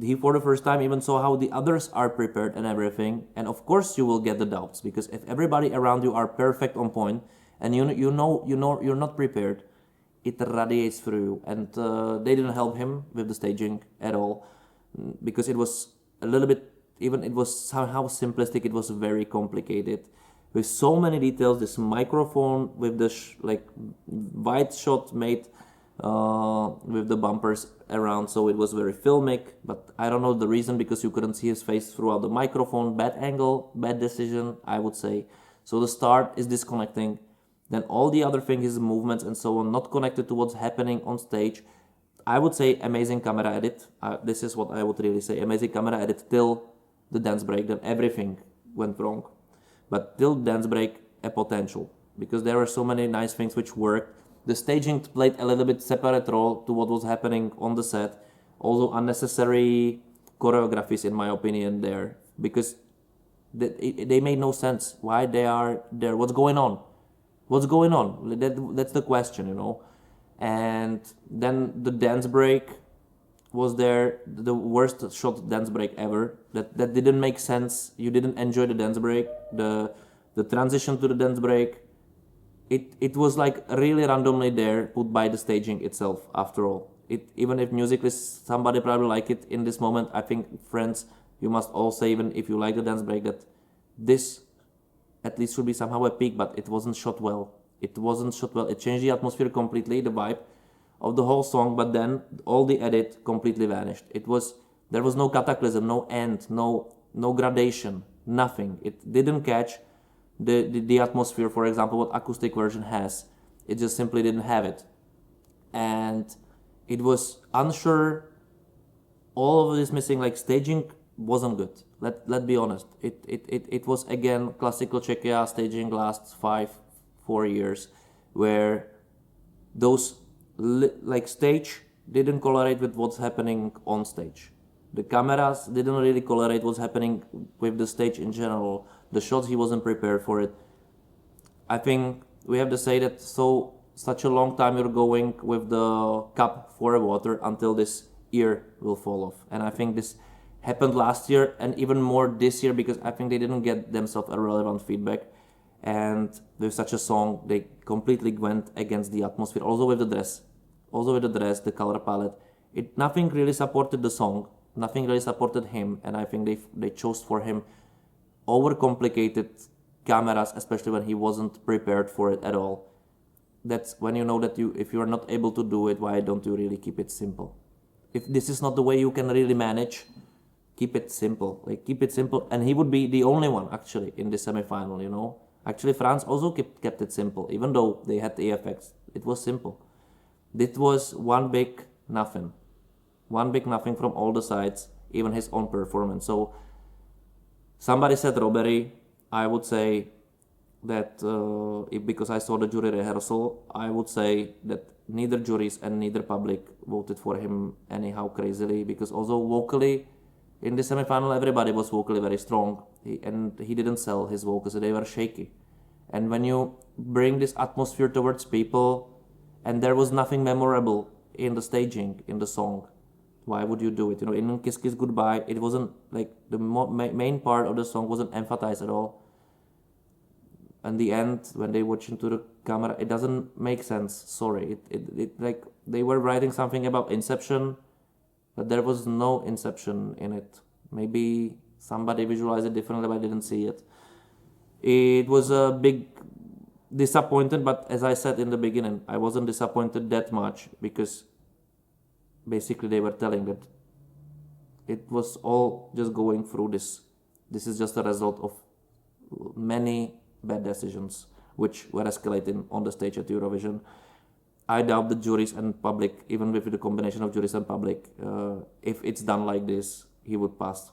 he for the first time even saw how the others are prepared and everything. And of course you will get the doubts, because if everybody around you are perfect on point and you know you're not prepared, it radiates through you. And they didn't help him with the staging at all, because it was a little bit, even it was somehow simplistic. It was very complicated with so many details. This microphone with the wide shot made with the bumpers around, so it was very filmic. But I don't know the reason, because you couldn't see his face throughout the microphone. Bad angle, bad decision, I would say. So the start is disconnecting. Then all the other things, his movements and so on, not connected to what's happening on stage. I would say amazing camera edit. This is what I would really say. Amazing camera edit till the dance break. Then everything went wrong. But till dance break, a potential, because there were so many nice things which worked. The staging played a little bit separate role to what was happening on the set. Also unnecessary choreographies, in my opinion, there, because they made no sense. Why they are there? What's going on? What's going on? That's the question, And then the dance break was there, the worst shot dance break ever. That didn't make sense. You didn't enjoy the dance break. The transition to the dance break, it was like really randomly there, put by the staging itself. After all, even if musically somebody probably like it in this moment, I think, friends, you must all say, even if you like the dance break, that this at least should be somehow a peak. But it wasn't shot well. It changed the atmosphere completely, the vibe of the whole song. But then all the edit completely vanished. There was no cataclysm, no end, no gradation, nothing. It didn't catch the atmosphere, for example, what acoustic version has. It just simply didn't have it. And it was unsure. All of this missing, like staging wasn't good. Let's be honest. It was again classical Czechia staging last 4 years, where those stage didn't correlate with what's happening on stage. The cameras didn't really correlate what's happening with the stage in general. The shots, he wasn't prepared for it. I think we have to say that such a long time you're going with the cup for water until this ear will fall off. And I think this happened last year and even more this year, because I think they didn't get themselves a relevant feedback. And with such a song, they completely went against the atmosphere. Also with the dress, the color palette. Nothing really supported the song. Nothing really supported him. And I think they chose for him overcomplicated cameras, especially when he wasn't prepared for it at all. That's when you know that if you are not able to do it, why don't you really keep it simple? If this is not the way you can really manage, keep it simple. Keep it simple. And he would be the only one actually in the semifinal, Actually, France also kept it simple, even though they had the effects. It was simple. It was one big nothing. One big nothing from all the sides, even his own performance. So somebody said robbery. I would say that because I saw the jury rehearsal, I would say that neither juries and neither public voted for him anyhow crazily, because although vocally in the semifinal everybody was vocally very strong, he didn't sell his vocals, they were shaky. And when you bring this atmosphere towards people and there was nothing memorable in the staging, in the song. Why would you do it? In Kiss Kiss Goodbye, it wasn't like the main part of the song wasn't emphasized at all. And the end, when they watch into the camera, it doesn't make sense. Sorry, it like they were writing something about Inception, but there was no Inception in it. Maybe somebody visualized it differently, but I didn't see it. It was a big disappointment, but as I said in the beginning, I wasn't disappointed that much because basically they were telling that it was all just going through this. This is just a result of many bad decisions which were escalating on the stage at Eurovision. I doubt the juries and public, even with the combination of juries and public, if it's done like this, he would pass.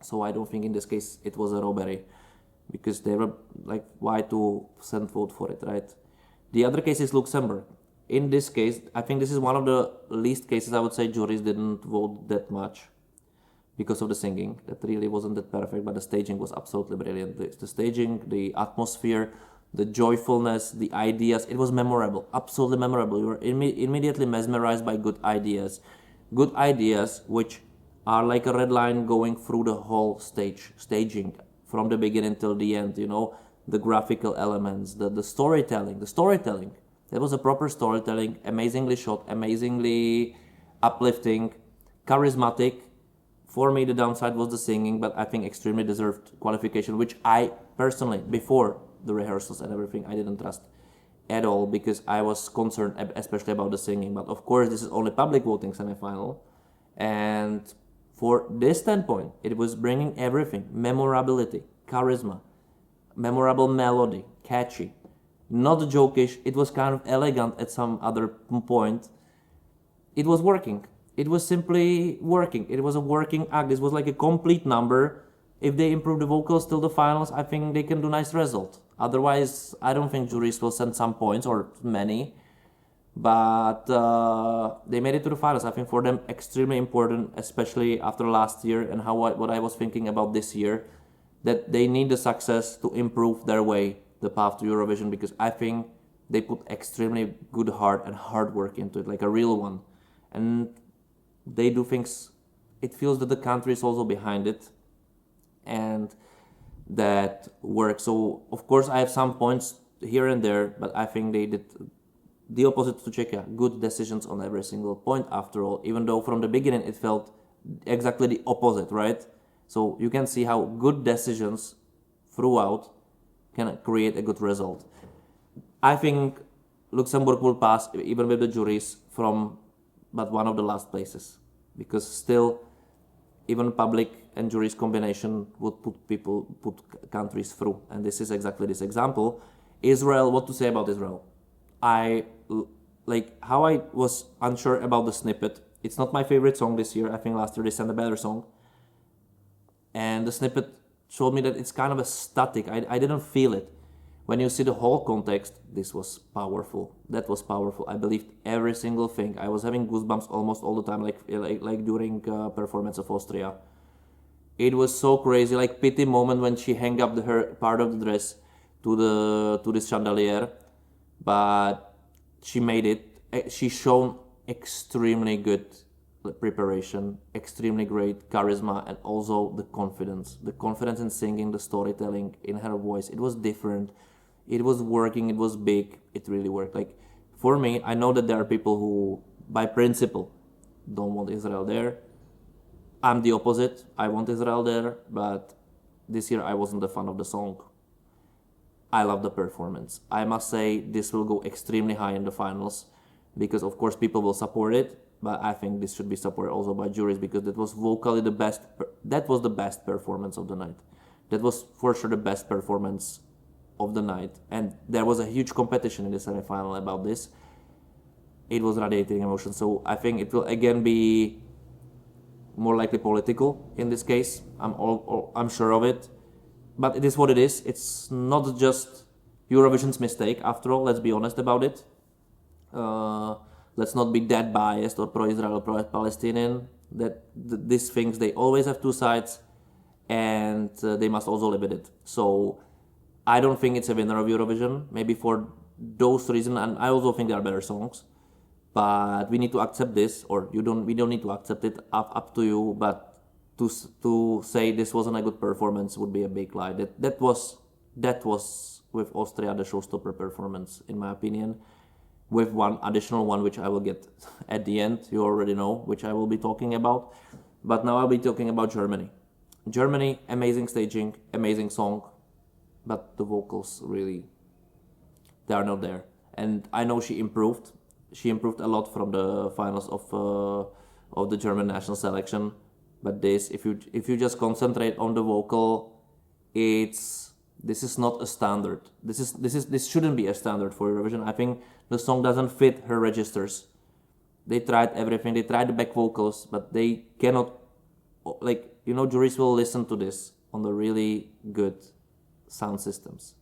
So I don't think in this case it was a robbery, because they were like, why to send vote for it, right? The other case is Luxembourg. In this case, I think this is one of the least cases I would say juries didn't vote that much because of the singing. That really wasn't that perfect, but the staging was absolutely brilliant. The staging, the atmosphere, the joyfulness, the ideas, it was memorable, absolutely memorable. You were immediately mesmerized by good ideas which are like a red line going through the whole staging from the beginning till the end, the graphical elements, the storytelling. There was a proper storytelling, amazingly shot, amazingly uplifting, charismatic. For me, the downside was the singing, but I think extremely deserved qualification, which I personally, before the rehearsals and everything, I didn't trust at all because I was concerned especially about the singing. But of course, this is only public voting semifinal. And for this standpoint, it was bringing everything: memorability, charisma, memorable melody, catchy, not jokish. It was kind of elegant at some other point. It was working. It was simply working. It was a working act. This was like a complete number. If they improve the vocals till the finals, I think they can do nice result. Otherwise, I don't think juries will send some points or many. But they made it to the finals. I think for them extremely important, especially after last year and what I was thinking about this year, that they need the success to improve their way, the path to Eurovision, because I think they put extremely good heart and hard work into it, like a real one. And they do things, it feels that the country is also behind it and that works. So of course I have some points here and there, but I think they did the opposite to Czechia. Good decisions on every single point after all, even though from the beginning it felt exactly the opposite, right? So you can see how good decisions throughout can create a good result. I think Luxembourg will pass even with the juries but one of the last places, because still even public and juries combination would put countries through, and this is exactly this example. Israel, what to say about Israel? How I was unsure about the snippet. It's not my favorite song this year. I think last year they sent a better song, and the snippet showed me that it's kind of a static. I didn't feel it. When you see the whole context, this was powerful. That was powerful. I believed every single thing. I was having goosebumps almost all the time, like during performance of Austria. It was so crazy, like pity moment when she hung up her part of the dress to this chandelier, but she made it. She shown extremely good preparation, extremely great charisma, and also the confidence in singing, the storytelling in her voice. It was different. It was working. It was big. It really worked. Like for me, I know that there are people who, by principle, don't want Israel there. I'm the opposite. I want Israel there, but this year I wasn't a fan of the song. I love the performance. I must say this will go extremely high in the finals because of course people will support it, but I think this should be supported also by juries because that was vocally the best. That was the best performance of the night. That was for sure the best performance of the night, and there was a huge competition in the semi-final about this. It was radiating emotion, so I think it will again be more likely political in this case. I'm sure of it, but it is what it is. It's not just Eurovision's mistake after all. Let's be honest about it. Let's not be that biased or pro-Israel or pro-Palestinian. These things, they always have two sides, and they must also live with it. So I don't think it's a winner of Eurovision. Maybe for those reasons, and I also think there are better songs, but we need to accept this, or we don't need to accept it, up to you, but to say this wasn't a good performance would be a big lie. That was with Austria the showstopper performance, in my opinion, with one additional one which I will get at the end, you already know, which I will be talking about. But now I'll be talking about Germany. Germany, amazing staging, amazing song, but the vocals really, they are not there. And I know she improved a lot from the finals of the German national selection. But this, if you just concentrate on the vocal, this is not a standard. This shouldn't be a standard for Eurovision. I think the song doesn't fit her registers. They tried everything. They tried the back vocals, but they cannot. Like, juries will listen to this on the really good sound systems.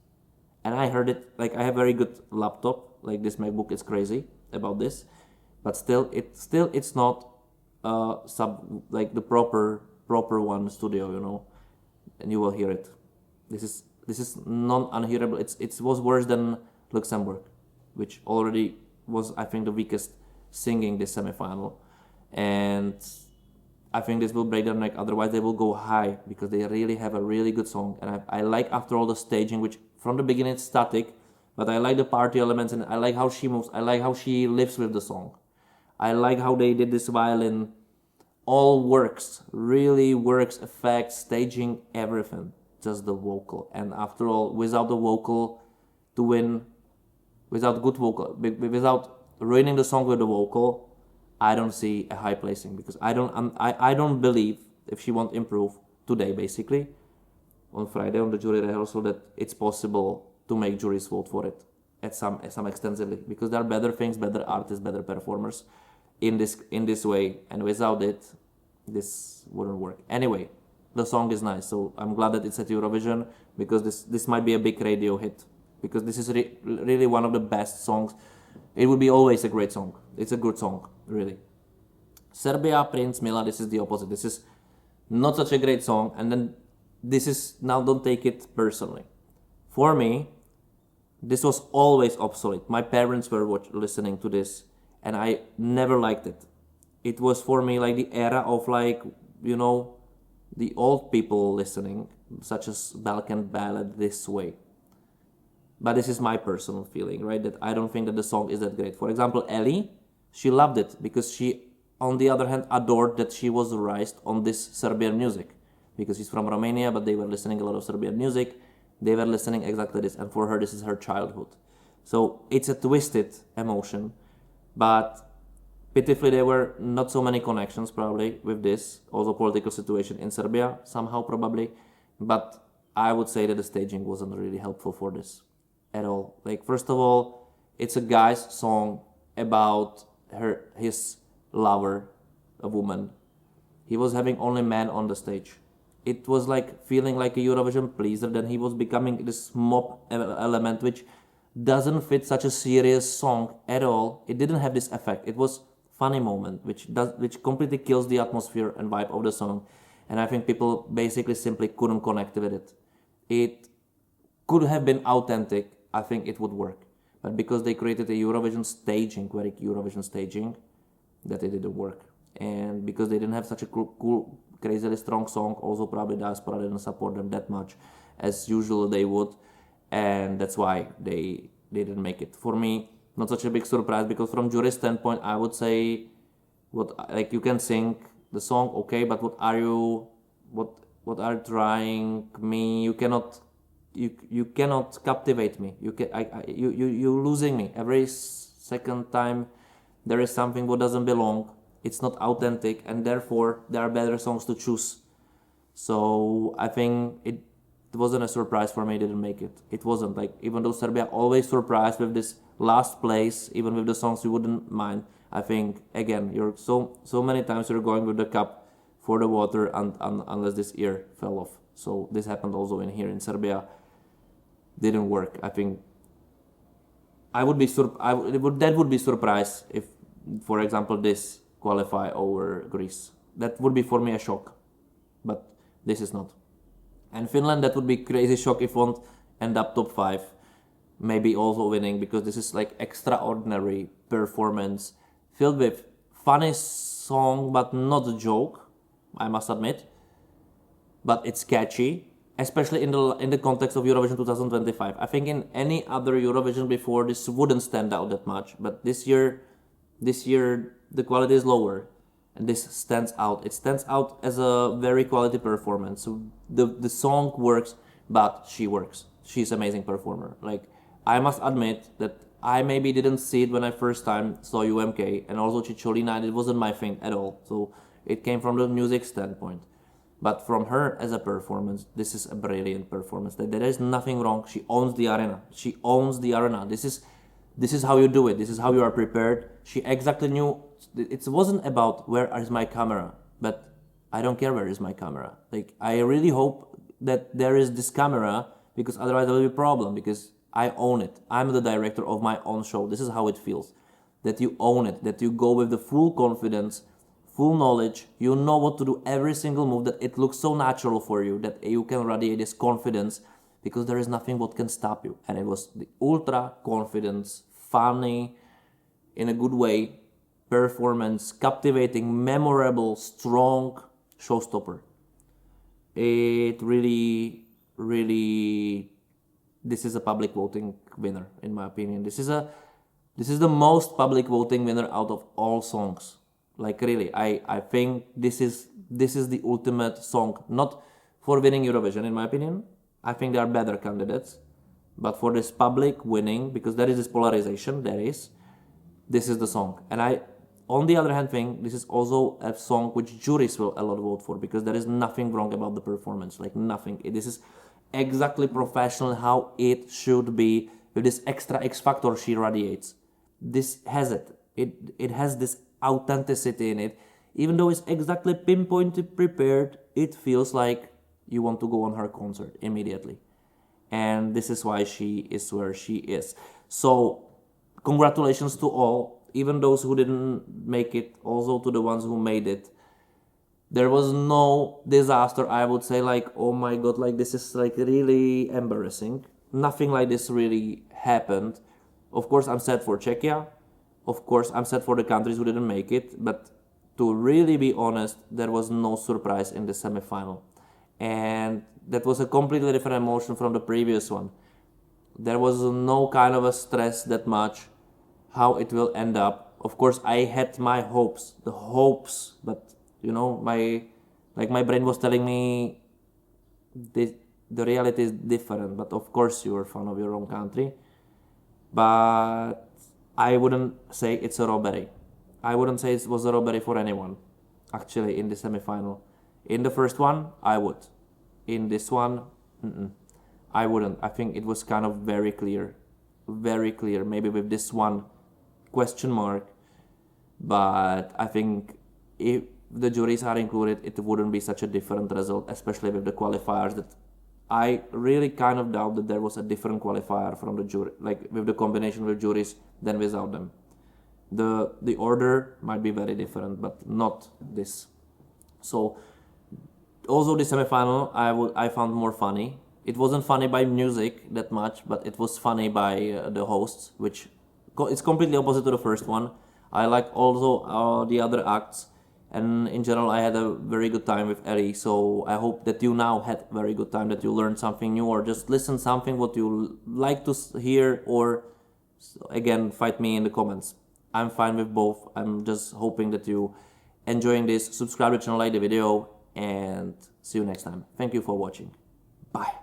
And I heard it. Like, I have a very good laptop. Like, this MacBook is crazy about this, but still it's not like the proper one studio, and you will hear it. This is non-unhearable. It was worse than Luxembourg, which already was, I think, the weakest singing this semifinal, and I think this will break their neck. Otherwise, they will go high because they really have a really good song, and I like, after all, the staging, which from the beginning it's static, but I like the party elements, and I like how she moves. I like how she lives with the song. I like how they did this violin. All works, really works, effects, staging, everything. Just the vocal. And after all, without the vocal to win, without good vocal, without ruining the song with the vocal, I don't see a high placing, because I don't believe, if she won't improve today, basically on Friday on the jury rehearsal, that it's possible to make juries vote for it at some extensively, because there are better things, better artists, better performers in this way, and without it, this wouldn't work. Anyway, the song is nice, so I'm glad that it's at Eurovision, because this might be a big radio hit, because this is really one of the best songs. It would be always a great song. It's a good song, really. Serbia, Prince, Mila, this is the opposite. This is not such a great song, and then this is, now don't take it personally. For me, this was always obsolete. My parents were listening to this, and I never liked it. It was for me like the era of, like, the old people listening, such as Balkan ballad this way. But this is my personal feeling, right? That I don't think that the song is that great. For example, Ellie, she loved it because she, on the other hand, adored that she was raised on this Serbian music, because she's from Romania, but they were listening a lot of Serbian music. They were listening exactly this, and for her, this is her childhood. So it's a twisted emotion, but pitifully, there were not so many connections probably with this, also political situation in Serbia, somehow probably, but I would say that the staging wasn't really helpful for this at all. Like, first of all, it's a guy's song about his lover, a woman. He was having only men on the stage. It was like feeling like a Eurovision pleaser, then he was becoming this mob element, which doesn't fit such a serious song at all. It didn't have this effect. It was funny moment, which completely kills the atmosphere and vibe of the song, and I think people basically simply couldn't connect with it. It could have been authentic. I think it would work, but because they created a Eurovision staging, very Eurovision staging, that it didn't work, and because they didn't have such a cool, crazily strong song, also probably diaspora didn't support them that much as usual they would, and that's why they didn't make it. For me, not such a big surprise, because from jury standpoint, I would say, you can sing the song, okay, but what are you trying me? You cannot captivate me. You're losing me every second time. There is something what doesn't belong. It's not authentic, and therefore there are better songs to choose. So I think it wasn't a surprise for me. It didn't make it. It wasn't, like, even though Serbia always surprised with this last place, even with the songs you wouldn't mind. I think, again, you're so many times you're going with the cup for the water, and unless this ear fell off. So this happened also here in Serbia. Didn't work. I think that would be surprised if, for example, this qualify over Greece. That would be for me a shock, but this is not. And Finland, that would be crazy shock if won't end up top 5. maybe also winning, because this is like extraordinary performance filled with funny song but not a joke, I must admit, but it's catchy, especially in the context of Eurovision 2025. I think in any other Eurovision before, this wouldn't stand out that much, but this year the quality is lower, and this stands out. It stands out as a very quality performance. So the song works, but she works. She's an amazing performer. Like, I must admit that I maybe didn't see it when I first time saw UMK, and also Cicciolina, and it wasn't my thing at all. So it came from the music standpoint. But from her as a performance, this is a brilliant performance. There is nothing wrong. She owns the arena. She owns the arena. This is how you do it. This is how you are prepared. She exactly knew. It wasn't about where is my camera, but I don't care where is my camera. Like, I really hope that there is this camera, because otherwise there will be a problem, because I own it. I'm the director of my own show. This is how it feels. That you own it, that you go with the full confidence, full knowledge, you know what to do every single move, that it looks so natural for you, that you can radiate this confidence, because there is nothing what can stop you. And it was the ultra confidence, funny, in a good way, performance, captivating, memorable, strong showstopper. It really, really, this is a public voting winner, in my opinion. This is the most public voting winner out of all songs. Like, really, I think this is the ultimate song, not for winning Eurovision, in my opinion. I think there are better candidates, but for this public winning, because there is this polarization, this is the song. And I, on the other hand, think this is also a song which juries will a lot vote for, because there is nothing wrong about the performance, like nothing. This is exactly professional, how it should be, with this extra X factor she radiates. This has it. It has this authenticity in it. Even though it's exactly pinpointed, prepared, it feels like you want to go on her concert immediately. And this is why she is where she is. So congratulations to all, even those who didn't make it, also to the ones who made it. There was no disaster, I would say, like, oh my god, like, this is like really embarrassing. Nothing like this really happened. Of course, I'm sad for Czechia. Of course, I'm sad for the countries who didn't make it, but to really be honest, there was no surprise in the semifinal. And that was a completely different emotion from the previous one. There was no kind of a stress that much, how it will end up. Of course, I had my hopes, but you know, my brain was telling me the reality is different. But of course, you're a fan of your own country. But I wouldn't say it's a robbery. I wouldn't say it was a robbery for anyone, actually, in the semifinal. In the first one, I would. In this one, I wouldn't. I think it was kind of very clear. Maybe with this one question mark. But I think if the juries are included, it wouldn't be such a different result, especially with the qualifiers. That I really kind of doubt that there was a different qualifier from the jury, like with the combination with juries, than without them. The order might be very different, but not this. So also the semifinal I found more funny. It wasn't funny by music that much, but it was funny by the hosts, which it's completely opposite to the first one. I like also the other acts, and in general I had a very good time with Ellie. So I hope that you now had a very good time, that you learned something new, or just listen something what you like to hear, or again, fight me in the comments. I'm fine with both. I'm just hoping that you enjoying this. Subscribe to the channel, like the video, and see you next time. Thank you for watching. Bye.